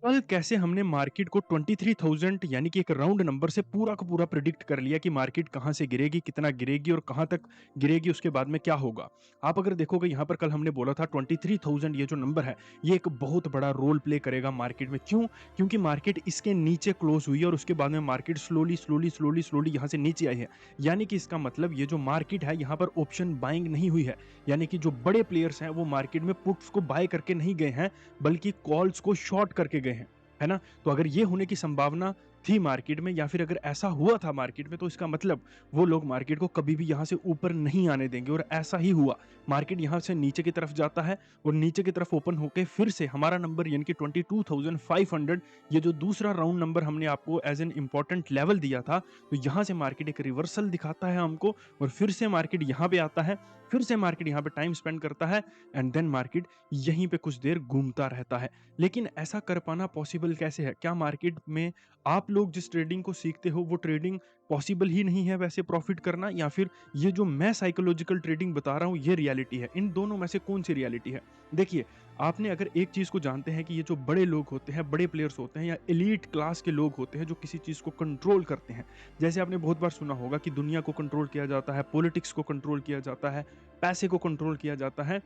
कल कैसे हमने मार्केट को 23,000 यानी कि एक राउंड नंबर से पूरा का पूरा प्रेडिक्ट कर लिया कि मार्केट कहाँ से गिरेगी, कितना गिरेगी और कहाँ तक गिरेगी, उसके बाद में क्या होगा। आप अगर देखोगे यहाँ पर कल हमने बोला था 23,000 ये जो नंबर है, ये एक बहुत बड़ा रोल प्ले करेगा मार्केट में। क्यों? क्योंकि मार्केट इसके नीचे क्लोज़ हुई है और उसके बाद में मार्केट स्लोली यहाँ से नीचे आई है। यानी कि इसका मतलब ये जो मार्केट है यहाँ पर ऑप्शन बाइंग नहीं हुई है। यानी कि जो बड़े प्लेयर्स हैं वो मार्केट में पुट्स को बाय करके नहीं गए हैं, बल्कि कॉल्स को शॉर्ट करके गए हैं, है ना? तो अगर ये होने की संभावना थी मार्केट में या फिर अगर ऐसा हुआ था मार्केट में, तो इसका मतलब वो लोग मार्केट को कभी भी यहाँ से ऊपर नहीं आने देंगे और ऐसा ही हुआ। मार्केट यहाँ से नीचे की तरफ जाता है और नीचे की तरफ ओपन होके फिर से हमारा नंबर यानी कि 22,500, ये जो दूसरा राउंड नंबर हमने आपको एज़ एन इम्पोर्टेंट लेवल दिया था, तो यहाँ से मार्केट एक रिवर्सल दिखाता है हमको और फिर से मार्केट यहाँ पे आता है, फिर से मार्केट यहाँ पे टाइम स्पेंड करता है एंड देन मार्केट यहीं पे कुछ देर घूमता रहता है। लेकिन ऐसा कर पाना पॉसिबल कैसे है? क्या मार्केट में आप लोग जिस ट्रेडिंग को सीखते हो वो ट्रेडिंग पॉसिबल ही नहीं है वैसे प्रॉफिट करना, या फिर ये जो मैं साइकोलॉजिकल ट्रेडिंग बता रहा हूँ ये रियलिटी है? इन दोनों में से कौन सी रियलिटी है? देखिए, आपने अगर एक चीज़ को जानते हैं कि ये जो बड़े लोग होते हैं, बड़े प्लेयर्स होते हैं या एलीट क्लास के लोग होते हैं जो किसी चीज़ को कंट्रोल करते हैं। जैसे आपने बहुत बार सुना होगा कि दुनिया को कंट्रोल किया जाता है, पॉलिटिक्स को कंट्रोल किया जाता है, पैसे को कंट्रोल किया जाता है।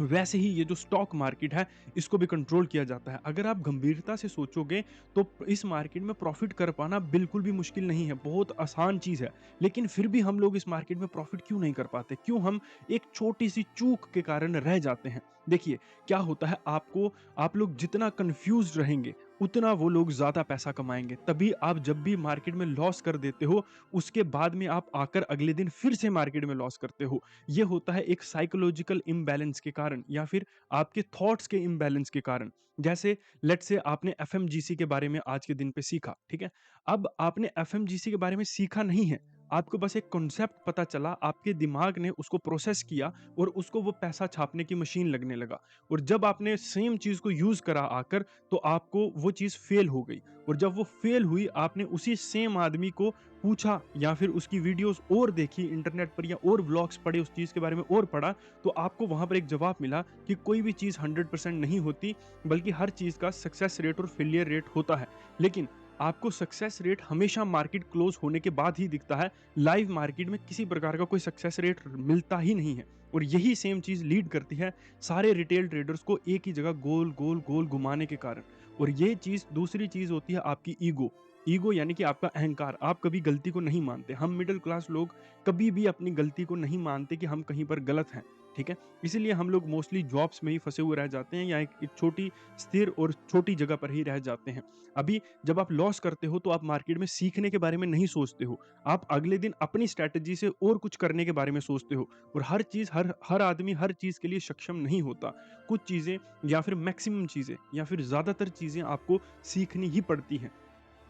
वैसे ही ये जो स्टॉक मार्केट है, इसको भी कंट्रोल किया जाता है। अगर आप गंभीरता से सोचोगे तो इस मार्केट में प्रॉफ़िट कर पाना बिल्कुल भी मुश्किल नहीं है, बहुत आसान चीज़ है। लेकिन फिर भी हम लोग इस मार्केट में प्रॉफ़िट क्यों नहीं कर पाते? क्यों हम एक छोटी-सी चूक के कारण रह जाते हैं? देखिए, क्या होता है, आप लोग जितना कन्फ्यूज़्ड रहेंगे, उतना वो लोग ज़्यादा पैसा कमाएँगे। तभी आप जब भी मार्केट में लॉस कर देते हो, उसके बाद में आप आकर अगले दिन फिर से मार्केट में लॉस करते हो। ये होता है एक साइकोलॉजिकल इम्बैलेंस के कारण या फिर आपके थॉट्स के इम्बैलेंस के कारण। जैसे लेट्स से आपने एफएमजीसी के बारे में आज के दिन पे सीखा, ठीक है? अब आपने एफएमजीसी के बारे में सीखा नहीं है, आपको बस एक कॉन्सेप्ट पता चला, आपके दिमाग ने उसको प्रोसेस किया और उसको वो पैसा छापने की मशीन लगने लगा। और जब आपने सेम चीज़ को यूज़ करा आकर, तो आपको वो चीज़ फेल हो गई और जब वो फेल हुई, आपने उसी सेम आदमी को पूछा या फिर उसकी वीडियोस और देखी इंटरनेट पर या और व्लॉग्स पढ़े, उस चीज़ के बारे में और पढ़ा, तो आपको वहाँ पर एक जवाब मिला कि कोई भी चीज़ 100% नहीं होती, बल्कि हर चीज़ का सक्सेस रेट और फेलियर रेट होता है। लेकिन आपको सक्सेस रेट हमेशा मार्केट क्लोज़ होने के बाद ही दिखता है, लाइव मार्केट में किसी प्रकार का कोई सक्सेस रेट मिलता ही नहीं है। और यही सेम चीज़ लीड करती है सारे रिटेल ट्रेडर्स को एक ही जगह गोल, गोल, गोल घुमाने के कारण। और ये चीज़ दूसरी चीज़ होती है आपकी ईगो। ईगो यानी कि आपका अहंकार, आप कभी गलती को नहीं मानते। हम मिडल क्लास लोग कभी भी अपनी गलती को नहीं मानते कि हम कहीं पर गलत हैं, ठीक है? इसीलिए हम लोग मोस्टली जॉब्स में ही फँसे हुए रह जाते हैं या एक छोटी स्थिर और छोटी जगह पर ही रह जाते हैं। अभी जब आप लॉस करते हो तो आप मार्केट में सीखने के बारे में नहीं सोचते हो। आप अगले दिन अपनी स्ट्रैटेजी से और कुछ करने के बारे में सोचते हो और हर चीज़ हर आदमी हर चीज़ के लिए सक्षम नहीं होता। कुछ चीज़ें या फिर मैक्सिमम चीज़ें या फिर ज़्यादातर चीज़ें आपको सीखनी ही पड़ती हैं।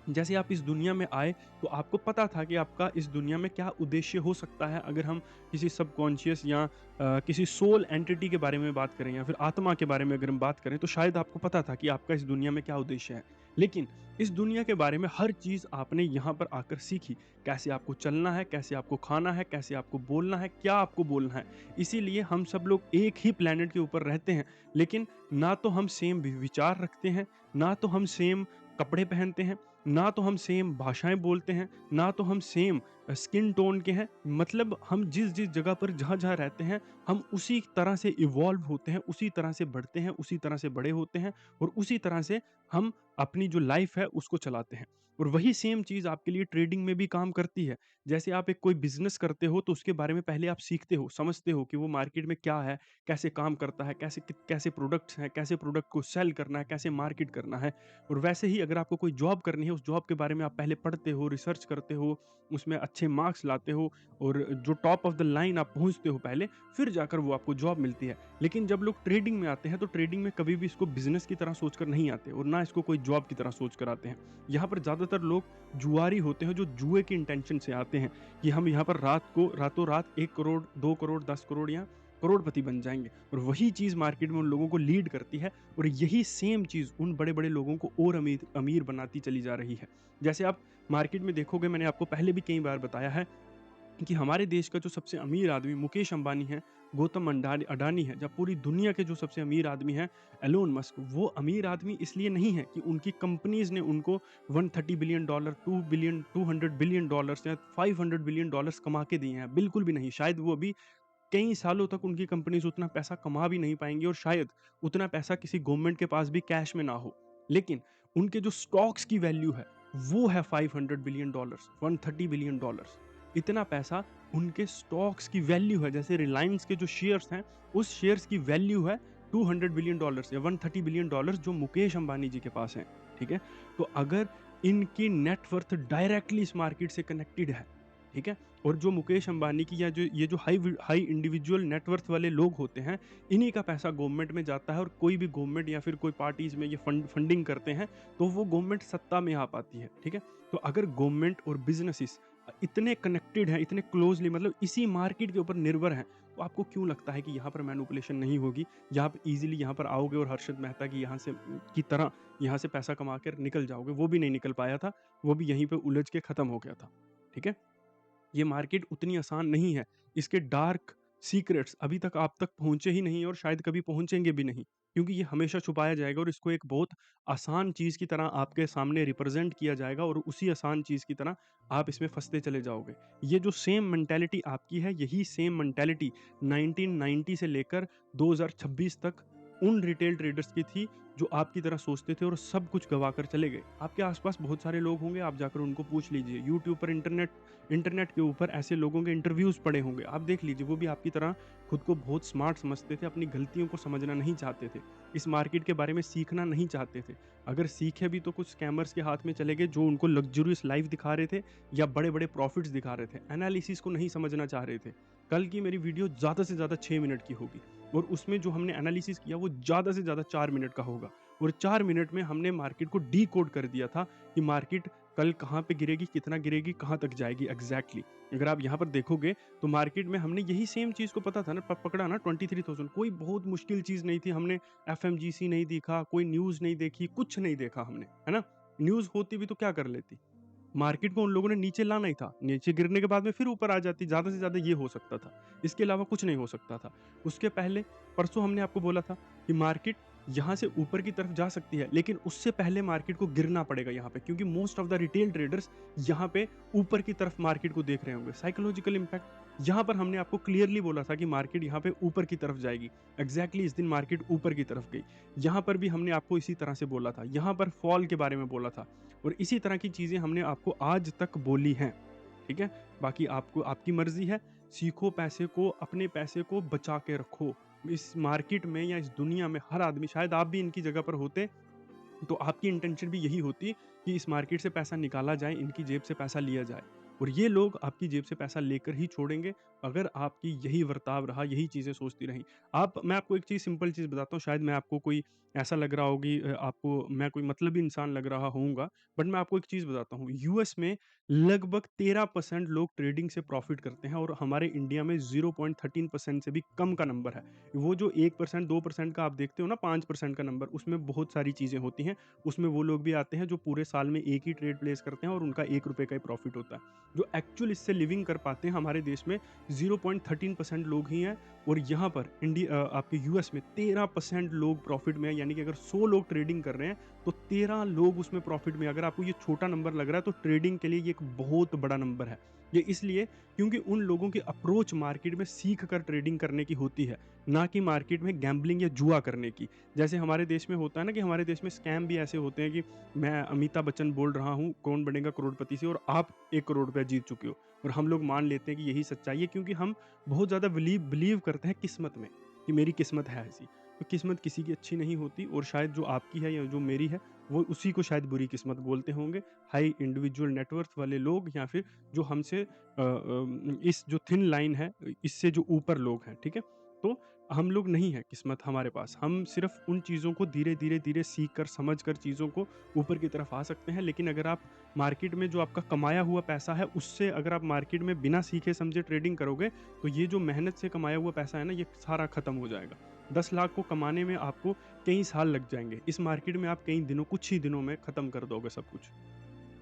जैसे आप इस दुनिया में आए तो आपको पता था कि आपका इस दुनिया में क्या उद्देश्य हो सकता है। अगर हम किसी सबकॉन्शियस या किसी सोल एंटिटी के बारे में बात करें या फिर आत्मा के बारे में अगर हम बात करें, तो शायद आपको पता था कि आपका इस दुनिया में क्या उद्देश्य है। लेकिन इस दुनिया के बारे में हर चीज़ आपने यहाँ पर आकर सीखी। कैसे आपको चलना है, कैसे आपको खाना है, कैसे आपको बोलना है, क्या आपको बोलना है। इसीलिए हम सब लोग एक ही प्लेनेट के ऊपर रहते हैं, लेकिन ना तो हम सेम विचार रखते हैं, ना तो हम सेम कपड़े पहनते हैं, ना तो हम सेम भाषाएँ बोलते हैं, ना तो हम सेम स्किन टोन के हैं। मतलब हम जिस-जिस जगह पर जहाँ-जहाँ रहते हैं, हम उसी तरह से इवॉल्व होते हैं, उसी तरह से बढ़ते हैं, उसी तरह से बड़े होते हैं और उसी तरह से हम अपनी जो लाइफ़ है उसको चलाते हैं। और वही सेम चीज़ आपके लिए ट्रेडिंग में भी काम करती है। जैसे आप एक कोई बिज़नेस करते हो तो उसके बारे में पहले आप सीखते हो, समझते हो कि वो मार्केट में क्या है, कैसे काम करता है, कैसे प्रोडक्ट्स हैं, कैसे प्रोडक्ट को सेल करना है, कैसे मार्केट करना है। और वैसे ही अगर आपको कोई जॉब करनी है, उस जॉब के बारे में आप पहले पढ़ते हो, रिसर्च करते हो, उसमें अच्छे मार्क्स लाते हो और जो टॉप ऑफ द लाइन आप पहुँचते हो पहले, फिर जाकर वो आपको जॉब मिलती है। लेकिन जब लोग ट्रेडिंग में आते हैं, तो ट्रेडिंग में कभी भी इसको बिज़नेस की तरह सोचकर नहीं आते और ना इसको कोई जॉब की तरह सोचकर आते हैं। यहाँ पर ज़्यादातर लोग जुआरी होते हैं, जो जुए की इंटेंशन से आते हैं कि हम यहाँ पर रात को रातों-रात 1 करोड़, 2 करोड़, 10 करोड़ या करोड़पति बन जाएँगे और वही चीज़ मार्केट में उन लोगों को लीड करती है और यही सेम चीज़ उन बड़े-बड़े लोगों को और अमीर अमीर बनाती चली जा रही है। जैसे आप मार्केट में देखोगे, मैंने आपको पहले भी कई बार बताया है कि हमारे देश का जो सबसे अमीर आदमी मुकेश अंबानी है, गौतम अडानी है, जब पूरी दुनिया के जो सबसे अमीर आदमी हैं, एलोन मस्क, वो अमीर आदमी इसलिए नहीं है कि उनकी कंपनीज़ ने उनको 130 billion dollar, 2 billion, 200 billion dollars या 500 बिलियन डॉलर्स कमा के दिए हैं, बिल्कुल भी नहीं। शायद वो अभी कई सालों तक उनकी कंपनीज़ उतना पैसा कमा भी नहीं पाएँगी और शायद उतना पैसा किसी गवर्नमेंट के पास भी कैश में ना हो। लेकिन उनके जो स्टॉक्स की वैल्यू है, वो है 500 बिलियन डॉलर्स, 130 बिलियन डॉलर्स। इतना पैसा उनके स्टॉक्स की वैल्यू है। जैसे रिलायंस के जो शेयर्स हैं, उस शेयर्स की वैल्यू है 200 बिलियन डॉलर्स या 130 बिलियन डॉलर्स जो मुकेश अंबानी जी के पास हैं, ठीक है? तो अगर इनकी नेट वर्थ डायरेक्टली इस मार्केट से कनेक्टेड है, ठीक है? और जो मुकेश अंबानी की या जो ये जो हाई इंडिविजुअल नेटवर्थ वाले लोग होते हैं, इन्हीं का पैसा गवर्नमेंट में जाता है और कोई भी गवर्नमेंट या फिर कोई पार्टीज में ये फंडिंग करते हैं, तो वो गवर्नमेंट सत्ता में आ पाती है, ठीक है? तो अगर गवर्नमेंट और बिजनेसेस इतने कनेक्टेड हैं, इतने क्लोजली, मतलब इसी मार्केट के ऊपर निर्भर हैं, तो आपको क्यों लगता है कि यहाँ पर मैनिपुलेशन नहीं होगी, या आप इजीली यहाँ पर आओगे और हर्षद मेहता की यहाँ से की तरह यहाँ से पैसा कमा कर निकल जाओगे? वो भी नहीं निकल पाया था, वो भी यहीं पे उलझ के खत्म हो गया था, ठीक है? ये मार्केट उतनी आसान नहीं है। इसके डार्क सीक्रेट्स अभी तक आप तक पहुँचे ही नहीं और शायद कभी पहुँचेंगे भी नहीं। क्योंकि ये हमेशा छुपाया जाएगा और इसको एक बहुत आसान चीज़ की तरह आपके सामने रिप्रेज़ेंट किया जाएगा और उसी आसान चीज़ की तरह आप इसमें फँसते चले जाओगे। ये जो सेम मेंटालिटी आपकी है, यही सेम मेंटालिटी 1990 से लेकर 2026 तक उन रिटेल ट्रेडर्स की थी, जो आपकी तरह सोचते थे और सब कुछ गँवा कर चले गए। आपके आस-पास बहुत सारे लोग होंगे, आप जाकर उनको पूछ लीजिए। यूट्यूब पर इंटरनेट के ऊपर ऐसे लोगों के इंटरव्यूज़ पड़े होंगे, आप देख लीजिए, वो भी आपकी तरह खुद को बहुत स्मार्ट समझते थे, अपनी गलतियों को समझना नहीं चाहते थे, इस मार्केट के बारे में सीखना नहीं चाहते थे। अगर सीखे भी तो कुछ स्कैमर्स के हाथ में चले गए जो उनको लग्ज़रियस लाइफ़ दिखा रहे थे या बड़े-बड़े प्रॉफ़िट्स दिखा रहे थे, एनालिसिस को नहीं समझना चाह रहे थे। कल की मेरी वीडियो ज़्यादा से ज़्यादा 6 मिनट की होगी और उसमें जो हमने एनालिसिस किया वो ज़्यादा से ज़्यादा 4 मिनट का होगा और 4 मिनट में हमने मार्केट को डिकोड कर दिया था कि मार्केट कल कहाँ पे गिरेगी, कितना गिरेगी, कहाँ तक जाएगी एग्ज़ैक्टली। अगर आप यहाँ पर देखोगे तो मार्केट में हमने यही सेम चीज़ को पता था ना, पकड़ा ना 23,000, कोई बहुत मुश्किल चीज़ नहीं थी। हमने एफएमजीसी नहीं देखा, कोई न्यूज़ नहीं देखी, कुछ नहीं देखा हमने, है ना? न्यूज़ होती भी तो क्या कर लेती? मार्केट को उन लोगों ने नीचे लाना ही था। नीचे गिरने के बाद में फिर ऊपर आ जाती, ज़्यादा से ज़्यादा ये हो सकता था। इसके अलावा कुछ नहीं हो सकता था। उसके पहले परसों हमने आपको बोला था कि मार्केट यहाँ से ऊपर की तरफ जा सकती है, लेकिन उससे पहले मार्केट को गिरना पड़ेगा यहाँ पे, क्योंकि most of the retail traders यहाँ पे ऊपर की तरफ मार्केट को देख रहे होंगे। साइकोलॉजिकल इम्पैक्ट, यहाँ पर हमने आपको क्लियरली बोला था कि मार्केट यहाँ पे ऊपर की तरफ जाएगी। एग्ज़ैक्टली इस दिन मार्केट ऊपर की तरफ गई। यहाँ पर भी हमने आपको इसी तरह से बोला था। यहाँ पर फॉल के बारे में बोला था। और इसी तरह की चीज़ें हमने आपको आज तक बोली हैं, ठीक है? बाकी आपको आपकी मर्ज़ी है, सीखो पैसे को, अपने पैसे को बचा के रखो। इस मार्केट में या इस दुनिया में हर आदमी, शायद आप भी इनकी जगह पर होते, तो आपकी इंटेंशन भी यही होती कि इस मार्केट से पैसा निकाला जाए, इनकी जेब से पैसा लिया जाए। और ये लोग आपकी जेब से पैसा लेकर ही छोड़ेंगे, अगर आपकी यही बर्ताव रहा, यही चीज़ें सोचती रहीं। मैं आपको एक चीज़, सिंपल चीज़ बताता हूँ, शायद मैं आपको कोई ऐसा लग रहा होगी, आपको मैं कोई मतलबी इंसान लग रहा होऊँगा, बट मैं आपको एक चीज़ बताता हूँ। यूएस में लगभग 13% लोग ट्रेडिंग से प्रॉफ़िट करते हैं और हमारे इंडिया में 0.13% से भी कम का नंबर है। वो जो 1%, 2% का आप देखते हो ना, 5% का नंबर, उसमें बहुत सारी चीज़ें होती हैं। उसमें वो लोग भी आते हैं जो पूरे साल में एक ही ट्रेड प्लेस करते हैं और उनका ₹1 का ही प्रॉफ़िट होता है। जो एक्चुअल इससे लिविंग कर पाते हैं हमारे देश में 0.13% लोग ही हैं और यहाँ पर आपके यूएस में 13% लोग प्रॉफ़िट में हैं, यानी कि अगर 100 लोग ट्रेडिंग कर रहे हैं, तो 13 लोग उसमें प्रॉफ़िट में हैं। अगर आपको ये छोटा नंबर लग रहा है, तो ट्रेडिंग के लिए ये एक बहुत बड़ा नंबर है। ये इसलिए क्योंकि उन लोगों की अप्रोच मार्केट में सीख कर ट्रेडिंग करने की होती है, ना कि मार्केट में गैम्बलिंग या जुआ करने की। जैसे हमारे देश में होता है ना कि हमारे देश में स्कैम भी ऐसे होते हैं कि मैं अमिताभ बच्चन बोल रहा हूँ, कौन बनेगा करोड़पति से, और आप 1 करोड़ रुपया जीत चुके हो और हम लोग मान लेते हैं कि यही सच्चाई है, क्योंकि हम बहुत ज़्यादा बिलीव करते हैं किस्मत में कि मेरी किस्मत है ऐसी। तो किस्मत किसी की अच्छी नहीं होती और शायद जो आपकी है या जो मेरी है, वो उसी को शायद बुरी किस्मत बोलते होंगे। हाई इंडिविजुअल नेटवर्थ वाले लोग या फिर जो हमसे इस जो थिन लाइन है, इससे जो ऊपर लोग हैं, ठीक है? तो हम लोग नहीं है किस्मत हमारे पास। हम सिर्फ़ उन चीज़ों को धीरे-धीरे सीख कर, समझ कर चीज़ों को ऊपर की तरफ आ सकते हैं। लेकिन अगर आप मार्केट में जो आपका कमाया हुआ पैसा है, उससे अगर आप मार्केट में बिना सीखे समझे ट्रेडिंग करोगे, तो ये जो मेहनत से कमाया हुआ पैसा है ना, ये सारा खत्म हो जाएगा। 10 लाख को कमाने में आपको कई साल लग जाएँगे। इस मार्केट में आप कई दिनों, कुछ ही दिनों में खत्म कर दोगे सब कुछ।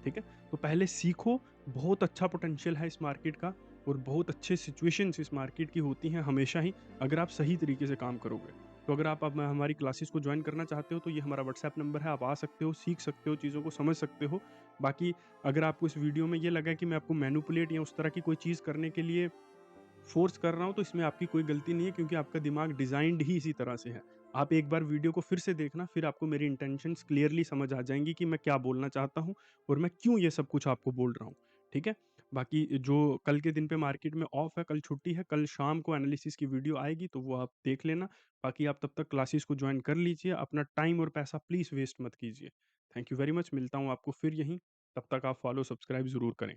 ठीक है? तो पहले सीखो, बहुत अच्छा पोटेंशियल है इस मार्केट का और बहुत अच्छे सिचुएशंस इस मार्केट की होती हैं हमेशा ही, अगर आप सही तरीके से काम करोगे। तो अगर आप अब हमारी क्लासेस को जॉइन करना चाहते हो तो ये हमारा व्हाट्सएप नंबर है, आप आ सकते हो, सीख सकते हो, चीज़ों को समझ सकते हो। बाकी अगर आपको इस वीडियो में ये लगा कि मैं आपको मैनिपुलेट या उस तरह की कोई चीज़ करने के लिए फ़ोर्स कर रहा हूँ, तो इसमें आपकी कोई गलती नहीं है, क्योंकि आपका दिमाग डिज़ाइन्ड ही इसी तरह से है। आप एक बार वीडियो को फिर से देखना, फिर आपको मेरी इंटेंशंस क्लियरली समझ आ जाएँगी कि मैं क्या बोलना चाहता हूँ और मैं क्यों ये सब कुछ आपको बोल रहा हूँ, ठीक है? बाकी जो कल के दिन पे मार्केट में ऑफ है, कल छुट्टी है, कल शाम को एनालिसिस की वीडियो आएगी, तो वो आप देख लेना। बाकी आप तब तक क्लासेस को जॉइन कर लीजिए, अपना टाइम और पैसा प्लीज़ वेस्ट मत कीजिए। थैंक यू वेरी मच, मिलता हूँ आपको फिर यहीं, तब तक आप फॉलो, सब्सक्राइब ज़रूर करें।